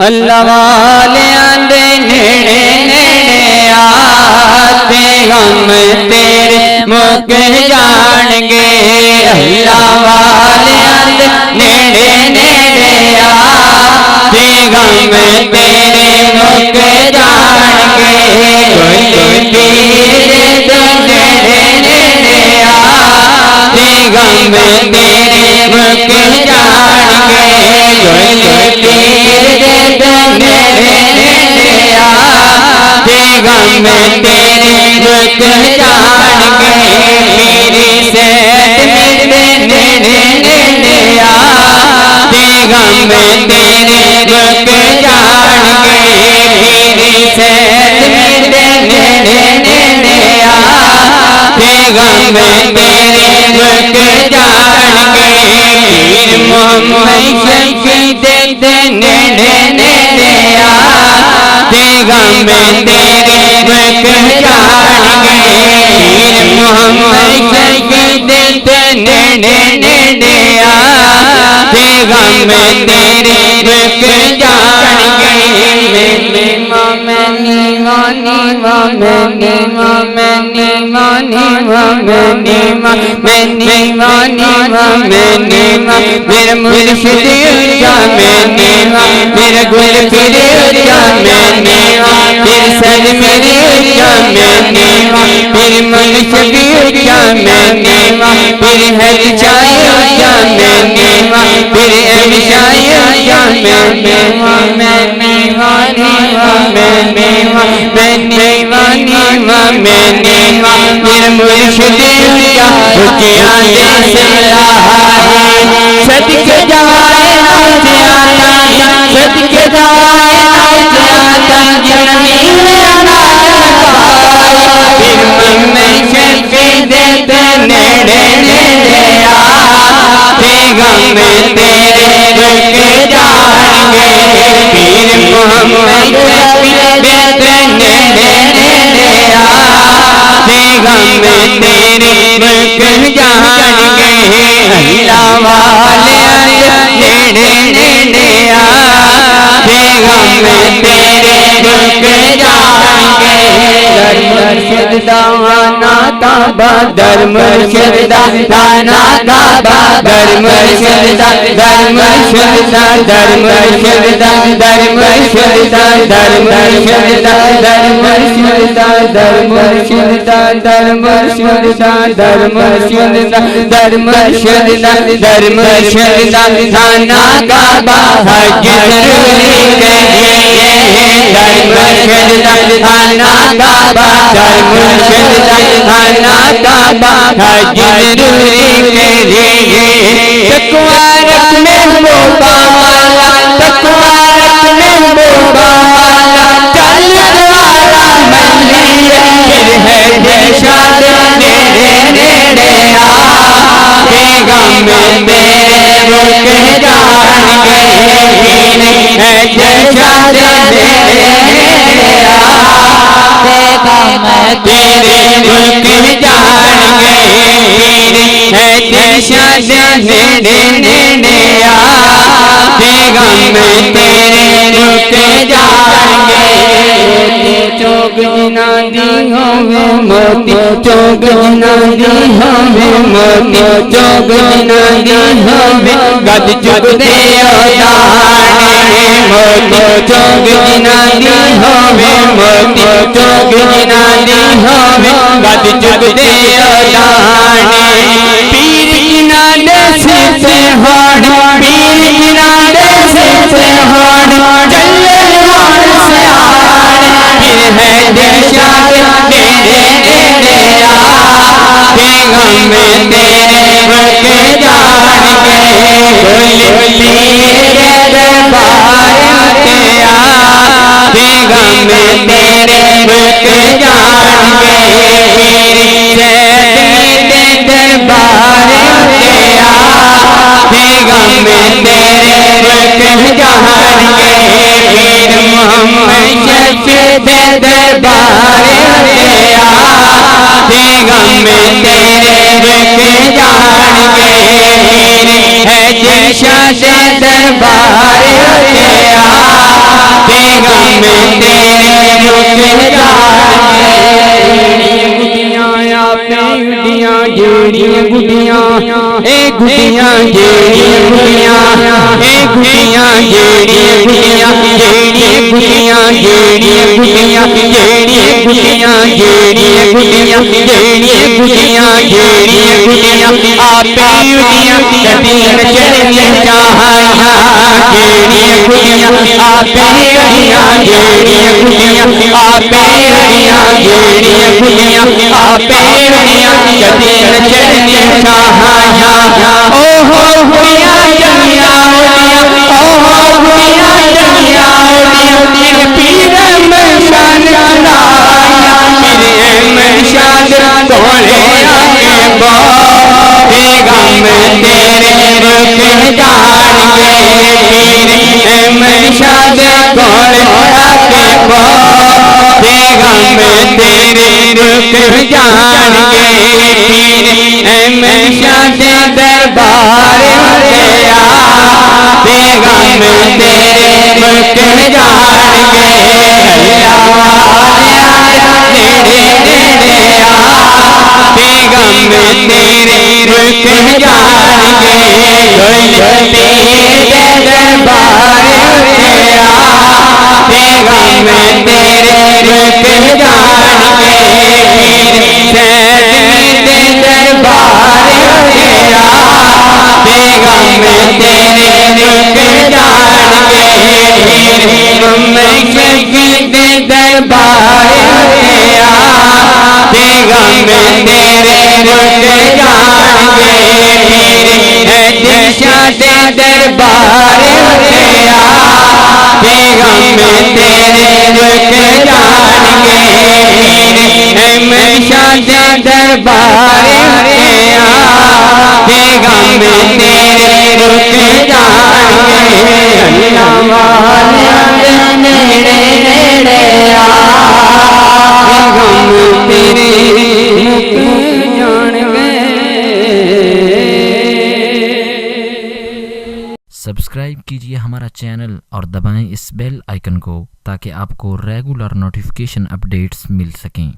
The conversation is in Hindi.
अल्लाह वालियां दे नेड़े नेड़े आते हम तेरे मुख जाणगे। अल्लाह वालियां दे नेड़े नेड़े आते हम तेरे मुख जाणगे। कोई पीर दे नेड़े नेड़े आते हम तेरे मुख जाणगे। कोई पीर हम तेरे मुख जाणगे। मेरी सेहत मेरे नेड़े नेड़े आते हम तेरे मुख जाणगे। मेरी सेहत मेरे नेड़े नेड़े आते हम तेरे मुख जाणगे। पीर मोहम्मद शफीक दे नेड़े नेड़े आते हम तेरे मुख जाणगे। पीर मोहम्मद शफीक दे नेड़े नेड़े आते हम तेरे मुख जाणगे। मैंने मामनी मानी मामनी मामनी मानी मामनी मामनी मानी मामनी मेरा मुर्शिद ऊंचा मैंने मेरा गुल फिर ऊंचा मैंने फिर सज मेरी ऊंचा मैंने फिर मुर्शिद ऊंचा मैंने फिर हज चाय ऊंचा मैंने फिर अमशाय ऊंचा मैंने मैंने वानी मैंने मैंने वानी मैंने मेरा मुर्शिद ऊंचा ऊंचा जैसे सदके जाए नाचे आता सदके जाए नाचे आता जमीन मैं शफीक दे नेड़े नेड़े आते हम तेरे मुख जाणगे। पीर मोहम्मद शफीक दे नेड़े नेड़े आते हम तेरे मुख जाणगे। अल्लाह वालियां नेड़े नेड़े आते हम तेरे मुख जाणगे। दर मुर्शिद दाना काबा दर मुर्शिद दाना काबा दर मुर्शिद दर मुर्शिद दर मुर्शिद दर मुर्शिद दर मुर्शिद दर मुर्शिद दर मुर्शिद दर मुर्शिद दर मुर्शिद दर मुर्शिद दर मुर्शिद दाना काबा हज जरूरी करिए। दर मुर्शिद दाना काबा दर मुर्शिद दाना काबा हज जरूरी करिए। तकवा रख महबूबा वाला तकवा रख महबूबा वाला चलन वाला मलिया फिर है दिलशाद नेड़े नेड़े आते हम तेरे मुख जाणगे। है दिलशाद नेड़े नेड़े आते हम तेरे मुख जाणगे। है दिलशाद नेड़े नेड़े आते हम तेरे मुख जाणगे। चौक जिनादी होवे मोती चौक जिनादी होवे मोती चौक जिनादी होवे गद चुगदे दाने मोती चौक जिनादी होवे मोती चौक जिनादी होवे गद चुगदे दाने। पीर जिनादे सिर से होड़ पीर जिनादे सिर से होड़ चले है दिलशाद नेड़े नेड़े आते हम तेरे मुख जाणगे। कोई पीर दरबार के आते हम तेरे मुख जाणगे। मेरी सेहत मेरे दरबार के आते हम तेरे मुख जाणगे। पीर मोहम्मद शफीक दरबार के आते हम तेरे मुख जाणगे। है दिलशाद दरबार के गुटियां ए गुटियां जेड़ियां गुटियां ए गुटियां जेड़ियां गुटियां जेड़ियां गुटियां जेड़ियां गुटियां जेड़ियां गुटियां जेड़ियां गुटियां जेड़ियां गुटियां जेड़ियां गुटियां आपे उड़ियां कदीन चढ़नी चाहाया जेड़ियां गुटियां आपे उड़ियां जेड़ियां गुटियां आपे उड़ियां जेड़ियां गुटियां आपे उड़ियां कदीन चढ़नी चाहाया ओहो गुटियां जमिया उड़ियां ओहो गुटियां जमिया उड़ियां मेरे पीर मशान लाया मेरे मशान तोले आके पैगाम तेरे रुक जाएंगे पीर मशान तोले आके पैगाम तेरे रुक जाएंगे पीर मशान दरबार गया पैगाम तेरे रुक जाएंगे नेड़े नेड़े पैगाम तेरे रुक जाएंगे दरबार गया पैगाम तेरे रुक जाएंगे दरबार गया पैगाम तेरे रुक जाएंगे दरबार गया पैगाम तेरे रुक जाएंगे दिशा दे दरबार गया पैगाम तेरे रुक जाएंगे हमेशा दे दरबार गया पैगाम तेरे रुक जाएंगे अल्लाह वाले नेड़े नेड़े पैगाम तेरे रुक जाएंगे। सब्सक्राइब कीजिए हमारा चैनल और दबाएं इस बेल आइकन को ताकि आपको रेगुलर नोटिफिकेशन अपडेट्स मिल सकें।